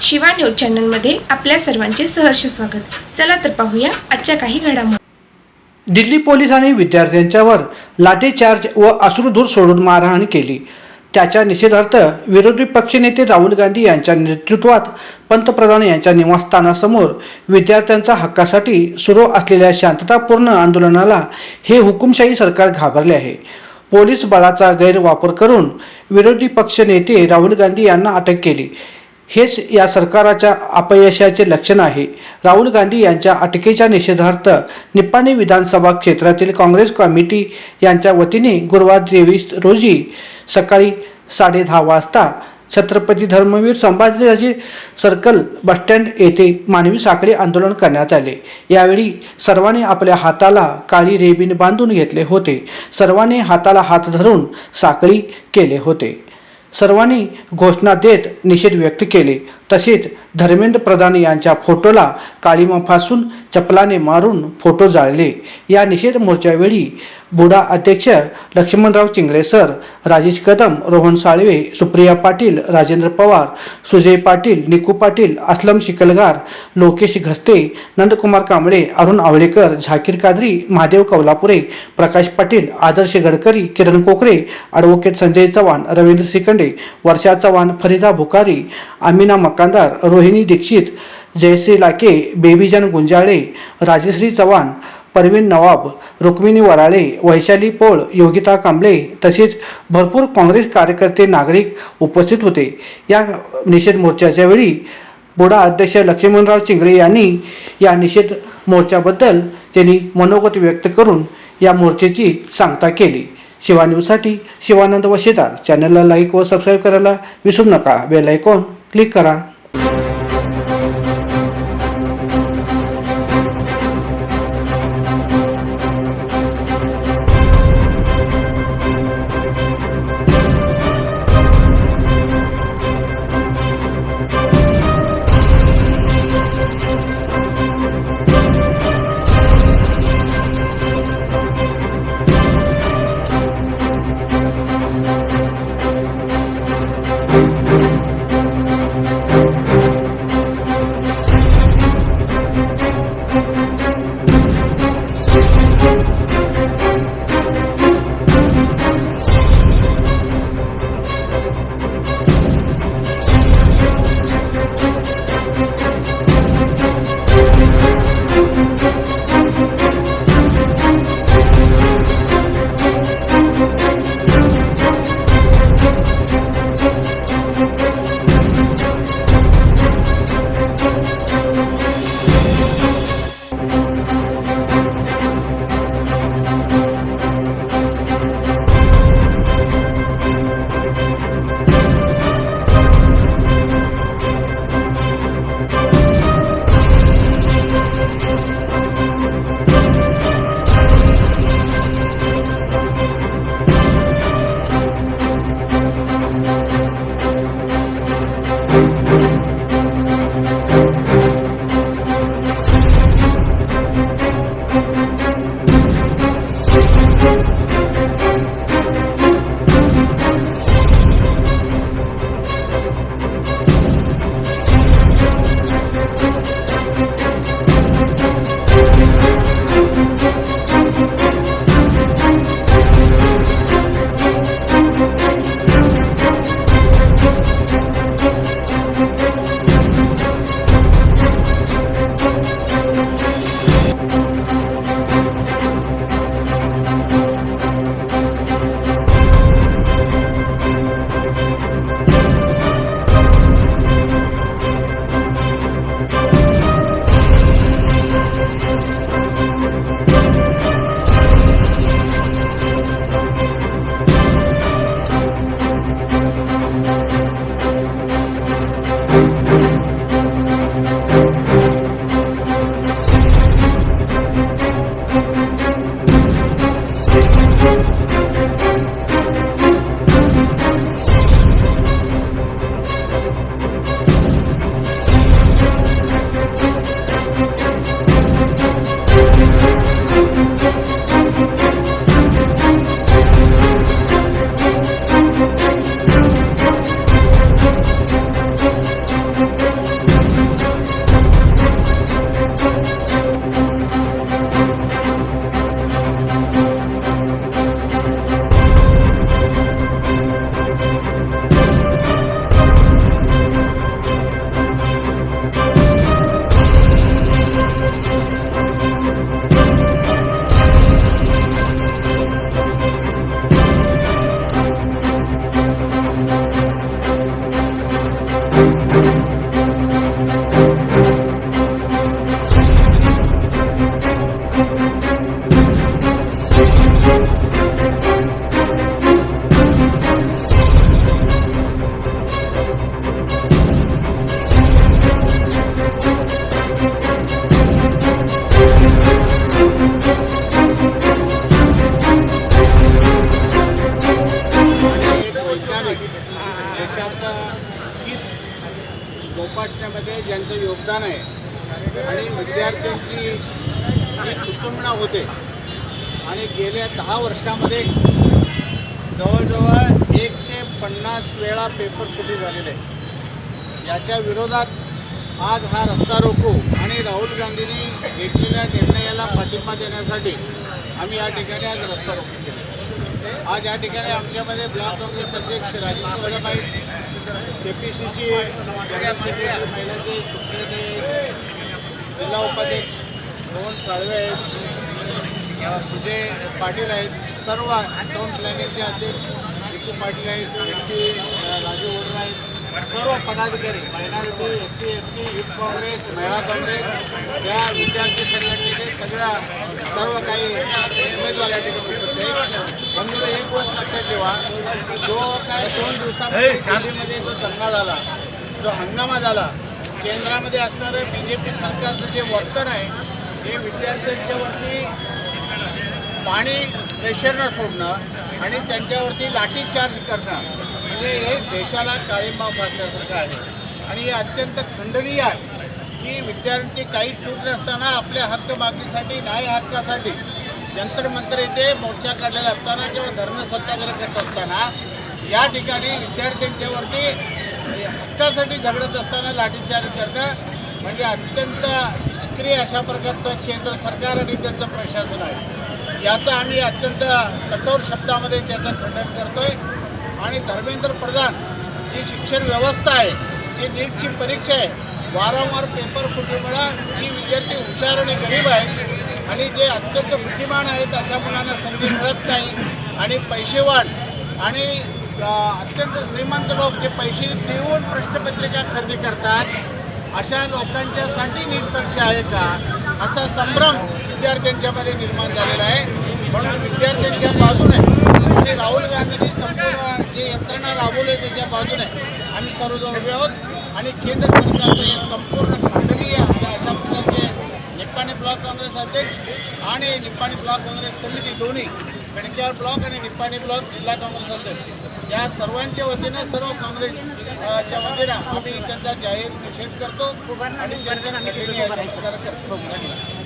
Shiva news चॅनलमध्ये आपल्या सर्वांचे सहर्ष स्वागत। चला तर पाहूया आजच्या काही घडामोडी। दिल्ली पोलिसांनी विद्यार्थ्यांच्यावर लाठीचार्ज व अश्रुधूर सोडून मारहाण केली। त्याच्या निषेधार्थ विरोधी पक्षनेते राहुल गांधी यांच्या नेतृत्वात पंतप्रधान यांच्या निवासस्थानासमोर विद्यार्थ्यांच्या हक्कासाठी सुरू असलेल्या शांततापूर्ण आंदोलनाला हे हुकुमशाही सरकार घाबरले आहे। पोलीस बळाचा गैरवापर करून विरोधी पक्षनेते राहुल गांधी यांना अटक केली। हेच या सरकारच्या अपयशाचे लक्षण आहे। राहुल गांधी यांच्या अटकेच्या निषेधार्थ निप्पाणी विधानसभा क्षेत्रातील काँग्रेस कमिटी यांच्या वतीने गुरुवार 23 रोजी सकाळी 10:30 वाजता छत्रपती धर्मवीर संभाजीराजे सर्कल बसस्टँड येथे मानवी साखळी आंदोलन करण्यात आले। यावेळी सर्वांनी आपल्या हाताला काळी रेबीन बांधून घेतले होते। सर्वांनी हाताला हात धरून साखळी केले होते। सर्वांनी घोषणा देत निषेध व्यक्त केले। तसेच धर्मेंद्र प्रधान यांच्या फोटोला काळीमा फासून चपलाने मारून फोटो जाळले। या निषेध मोर्चावेळी बुडा अध्यक्ष लक्ष्मणराव चिंगळे सर, राजेश कदम, रोहन साळवे, सुप्रिया पाटील, राजेंद्र पवार, सुजय पाटील, निकू पाटील, असलम शिकलगार, लोकेश घस्ते, नंदकुमार कांबळे, अरुण आवळेकर, झाकीर कादरी, महादेव कौलापुरे, प्रकाश पाटील, आदर्श गडकरी, किरण कोकरे, ॲडव्होकेट संजय चव्हाण, रवींद्र सिकंडे, वर्षा चव्हाण, फरीदा भुकारी, आमिना मकानदार, रोहिणी दीक्षित, जयश्री लाके, बेबीजान गुंजाळे, राजश्री चव्हाण, परवीन नवाब, रुक्मिणी वराळे, वैशाली पोळ, योगिता कांबळे तसेच भरपूर काँग्रेस कार्यकर्ते नागरिक उपस्थित होते। या निषेध मोर्चाच्या वेळी बुडा अध्यक्ष लक्ष्मणराव चिंगळे यांनी या निषेध मोर्चाबद्दल त्यांनी मनोगत व्यक्त करून या मोर्चाची सांगता केली। शिवा न्यूजसाठी शिवानंद वशेदार। चॅनलला लाईक व सबस्क्राईब करायला विसरू नका। बेल आयकॉन क्लिक करा। मैदान आहे आणि विद्यार्थ्यांची जी कुचंबणा होते आणि गेल्या 10 वर्षामध्ये जवळजवळ 150 वेळा पेपर फुटी झालेले आहे। याच्या विरोधात आज हा रस्ता रोको आणि राहुल गांधींनी घेतलेल्या निर्णयाला पाठिंबा देण्यासाठी आम्ही या ठिकाणी आज रस्ता रोको केला। आज या ठिकाणी आमच्यामध्ये ब्लॉक काँग्रेस अध्यक्ष राजेश वडम आहेत, KPCC जनरल सेक्रेटरी महिलाचे सुप्रियाताई, जिल्हा उपाध्यक्ष रोहन साळवे आहेत, सुजय पाटील आहेत, सर्व टाउन प्लॅनिंगचे अध्यक्ष विकू पाटील आहेत, SP राजू वडरा आहेत, सर्व पदाधिकारी minority, SC ST, youth Congress, महिला काँग्रेस या विद्यार्थी संघटनेचे सर्व काही उमेदवार या ठिकाणी उपस्थित आहेत। बंधूंनो, एक गोष्ट लक्षात ठेवा, जो काय 2 दिवसामध्ये दिल्लीमध्ये जो दंगा झाला, जो हंगामा झाला, केंद्रामध्ये असणारं BJP सरकारचं जे वर्तन आहे हे विद्यार्थ्यांच्यावरती पाणी प्रेशरनं सोडणं आणि त्यांच्यावरती लाठीचार्ज करणं म्हणजे हे देशाला काळिंबा फासल्यासारखं आहे आणि हे अत्यंत खंडनीय आहे की विद्यार्थी काही चूक नसताना आपल्या हक्क मागणीसाठी, न्याय हक्कासाठी जंतर मंतर इथे मोर्चा काढलेला असताना किंवा धरणं सत्याग्रह करत असताना या ठिकाणी विद्यार्थ्यांच्यावरती हक्कासाठी झगडत असताना लाठीचार्ज करणं म्हणजे अत्यंत निष्क्रिय अशा प्रकारचं केंद्र सरकार आणि त्यांचं प्रशासन आहे। याचं आम्ही अत्यंत कठोर शब्दामध्ये त्याचं खंडन करतोय आणि धर्मेंद्र प्रधान जी शिक्षण व्यवस्था आहे, जी नीटची परीक्षा आहे, वारंवार पेपर फुटीमुळे जी विद्यार्थी हुशार आणि गरीब आहेत आणि जे अत्यंत बुद्धिमान आहेत अशा मुलांना संधी मिळत नाही आणि पैसेवान आणि अत्यंत श्रीमंत लोक जे पैसे देऊन प्रश्नपत्रिका खरेदी करतात अशा लोकांच्यासाठी नीट परीक्षा आहे का असा संभ्रम विद्यार्थ्यांच्यामध्ये निर्माण झालेला आहे। म्हणून विद्यार्थ्यांच्या बाजूने आणि राहुल गांधींनी संपूर्ण जे यंत्रणा राबवली त्याच्या बाजूने आम्ही सर्वजण उभे आहोत आणि केंद्र सरकारचं हे संपूर्ण खंडनीय आणि अशा प्रकारचे निप्पाणी ब्लॉक काँग्रेस अध्यक्ष आणि निप्पाणी ब्लॉक काँग्रेस समिती दोन्ही मेडकेळ ब्लॉक आणि निप्पाणी ब्लॉक जिल्हा काँग्रेस अध्यक्ष या सर्वांच्या वतीनं सर्व काँग्रेसच्या वतीनं आम्ही त्यांचा जाहीर निषेध करतो आणि त्यांच्या खंडनीय संस्कार करतो। धन्यवाद।